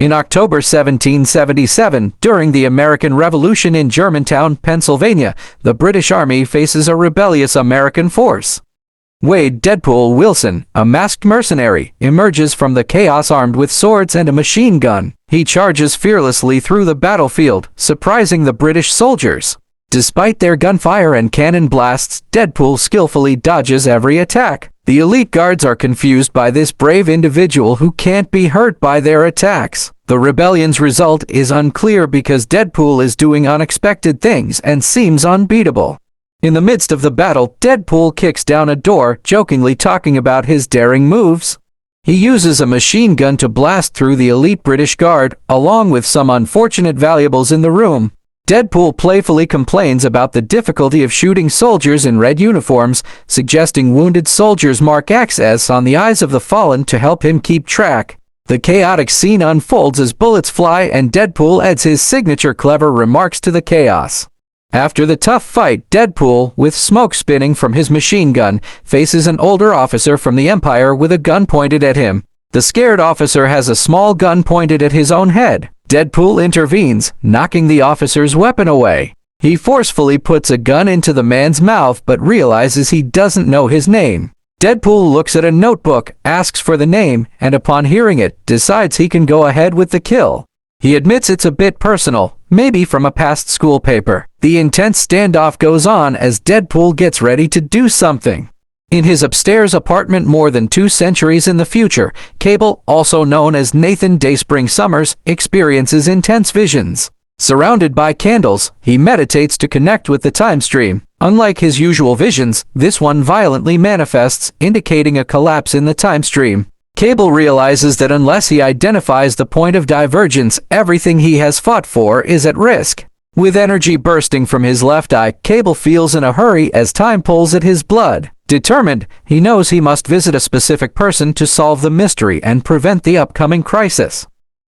In October 1777, during the American Revolution in Germantown, Pennsylvania, the British Army faces a rebellious American force. Wade Deadpool Wilson, a masked mercenary, emerges from the chaos armed with swords and a machine gun. He charges fearlessly through the battlefield, surprising the British soldiers. Despite their gunfire and cannon blasts, Deadpool skillfully dodges every attack. The elite guards are confused by this brave individual who can't be hurt by their attacks. The rebellion's result is unclear because Deadpool is doing unexpected things and seems unbeatable. In the midst of the battle, Deadpool kicks down a door, jokingly talking about his daring moves. He uses a machine gun to blast through the elite British guard, along with some unfortunate valuables in the room. Deadpool playfully complains about the difficulty of shooting soldiers in red uniforms, suggesting wounded soldiers mark X's on the eyes of the fallen to help him keep track. The chaotic scene unfolds as bullets fly and Deadpool adds his signature clever remarks to the chaos. After the tough fight, Deadpool, with smoke spinning from his machine gun, faces an older officer from the Empire with a gun pointed at him. The scared officer has a small gun pointed at his own head. Deadpool intervenes, knocking the officer's weapon away. He forcefully puts a gun into the man's mouth but realizes he doesn't know his name. Deadpool looks at a notebook, asks for the name, and upon hearing it, decides he can go ahead with the kill. He admits it's a bit personal, maybe from a past school paper. The intense standoff goes on as Deadpool gets ready to do something. In his upstairs apartment more than 2 centuries in the future, Cable, also known as Nathan Dayspring Summers, experiences intense visions. Surrounded by candles, he meditates to connect with the time stream. Unlike his usual visions, this one violently manifests, indicating a collapse in the time stream. Cable realizes that unless he identifies the point of divergence, everything he has fought for is at risk. With energy bursting from his left eye, Cable feels in a hurry as time pulls at his blood. Determined, he knows he must visit a specific person to solve the mystery and prevent the upcoming crisis.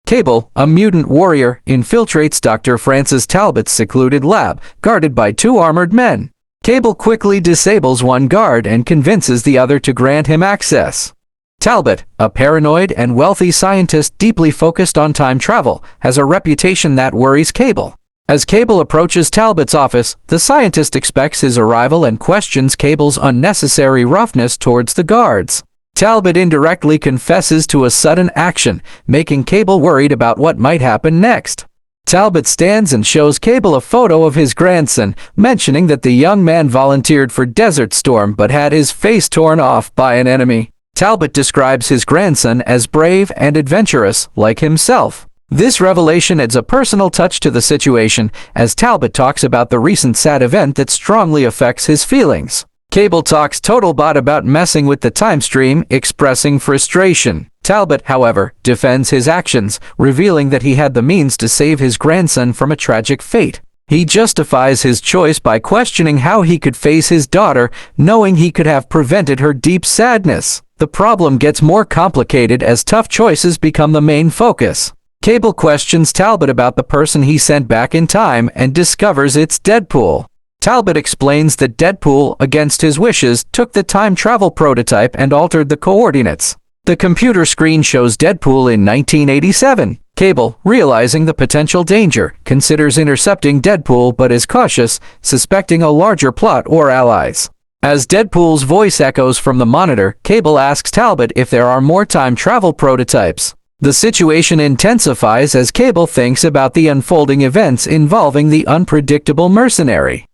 Cable, a mutant warrior, infiltrates Dr. Francis Talbot's secluded lab, guarded by 2 armored men. Cable quickly disables one guard and convinces the other to grant him access. Talbot, a paranoid and wealthy scientist deeply focused on time travel, has a reputation that worries Cable. As Cable approaches Talbot's office, the scientist expects his arrival and questions Cable's unnecessary roughness towards the guards. Talbot indirectly confesses to a sudden action, making Cable worried about what might happen next. Talbot stands and shows Cable a photo of his grandson, mentioning that the young man volunteered for Desert Storm but had his face torn off by an enemy. Talbot describes his grandson as brave and adventurous, like himself. This revelation adds a personal touch to the situation, as Talbot talks about the recent sad event that strongly affects his feelings. Cable talks Totalbot about messing with the time stream, expressing frustration. Talbot, however, defends his actions, revealing that he had the means to save his grandson from a tragic fate. He justifies his choice by questioning how he could face his daughter, knowing he could have prevented her deep sadness. The problem gets more complicated as tough choices become the main focus. Cable questions Talbot about the person he sent back in time and discovers it's Deadpool. Talbot explains that Deadpool, against his wishes, took the time travel prototype and altered the coordinates. The computer screen shows Deadpool in 1987. Cable, realizing the potential danger, considers intercepting Deadpool but is cautious, suspecting a larger plot or allies. As Deadpool's voice echoes from the monitor, Cable asks Talbot if there are more time travel prototypes. The situation intensifies as Cable thinks about the unfolding events involving the unpredictable mercenary.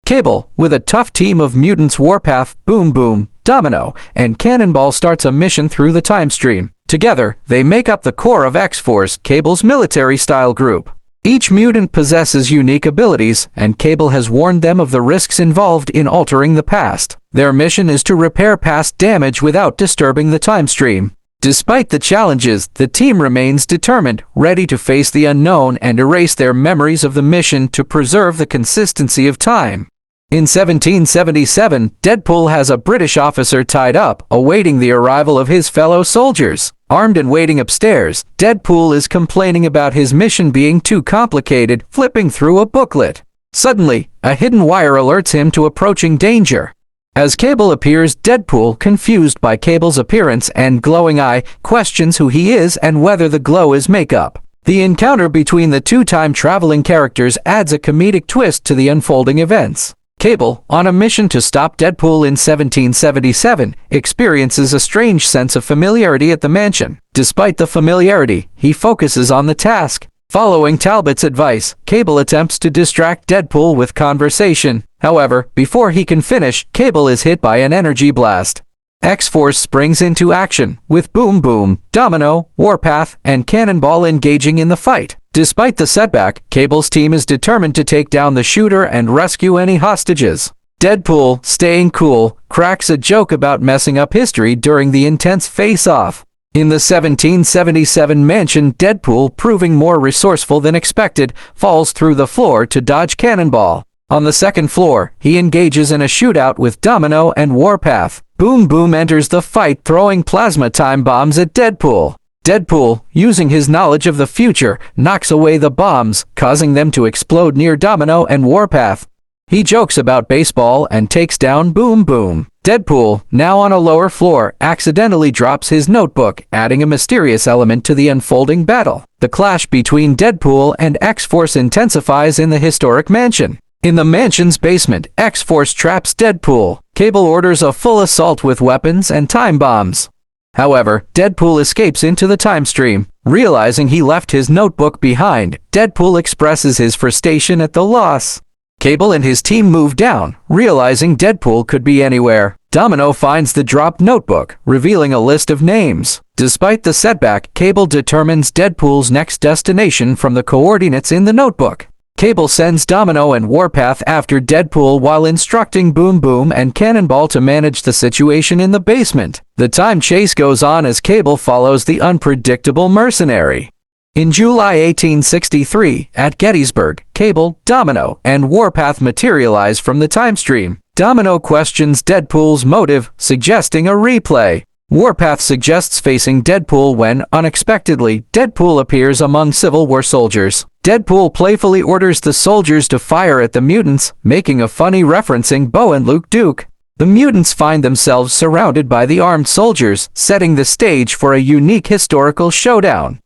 Cable, with a tough team of mutants Warpath, Boom Boom, Domino, and Cannonball starts a mission through the time stream. Together, they make up the core of X-Force, Cable's military-style group. Each mutant possesses unique abilities, and Cable has warned them of the risks involved in altering the past. Their mission is to repair past damage without disturbing the time stream. Despite the challenges, the team remains determined, ready to face the unknown and erase their memories of the mission to preserve the consistency of time. In 1777, Deadpool has a British officer tied up, awaiting the arrival of his fellow soldiers. Armed and waiting upstairs, Deadpool is complaining about his mission being too complicated, flipping through a booklet. Suddenly, a hidden wire alerts him to approaching danger. As Cable appears, Deadpool, confused by Cable's appearance and glowing eye, questions who he is and whether the glow is makeup. The encounter between the two time-traveling characters adds a comedic twist to the unfolding events. Cable, on a mission to stop Deadpool in 1777, experiences a strange sense of familiarity at the mansion. Despite the familiarity, he focuses on the task. Following Talbot's advice, Cable attempts to distract Deadpool with conversation. However, before he can finish, Cable is hit by an energy blast. X-Force springs into action, with Boom Boom, Domino, Warpath, and Cannonball engaging in the fight. Despite the setback, Cable's team is determined to take down the shooter and rescue any hostages. Deadpool, staying cool, cracks a joke about messing up history during the intense face-off. In the 1777 mansion, Deadpool, proving more resourceful than expected, falls through the floor to dodge Cannonball. On the second floor, he engages in a shootout with Domino and Warpath. Boom Boom enters the fight, throwing plasma time bombs at Deadpool. Deadpool, using his knowledge of the future, knocks away the bombs, causing them to explode near Domino and Warpath. He jokes about baseball and takes down Boom Boom. Deadpool, now on a lower floor, accidentally drops his notebook, adding a mysterious element to the unfolding battle. The clash between Deadpool and X-Force intensifies in the historic mansion. In the mansion's basement, X-Force traps Deadpool. Cable orders a full assault with weapons and time bombs. However, Deadpool escapes into the time stream. Realizing he left his notebook behind, Deadpool expresses his frustration at the loss. Cable and his team move down, realizing Deadpool could be anywhere. Domino finds the dropped notebook, revealing a list of names. Despite the setback, Cable determines Deadpool's next destination from the coordinates in the notebook. Cable sends Domino and Warpath after Deadpool while instructing Boom Boom and Cannonball to manage the situation in the basement. The time chase goes on as Cable follows the unpredictable mercenary. In July 1863, at Gettysburg, Cable, Domino, and Warpath materialize from the time stream. Domino questions Deadpool's motive, suggesting a replay. Warpath suggests facing Deadpool when, unexpectedly, Deadpool appears among Civil War soldiers. Deadpool playfully orders the soldiers to fire at the mutants, making a funny referencing Bo and Luke Duke. The mutants find themselves surrounded by the armed soldiers, setting the stage for a unique historical showdown.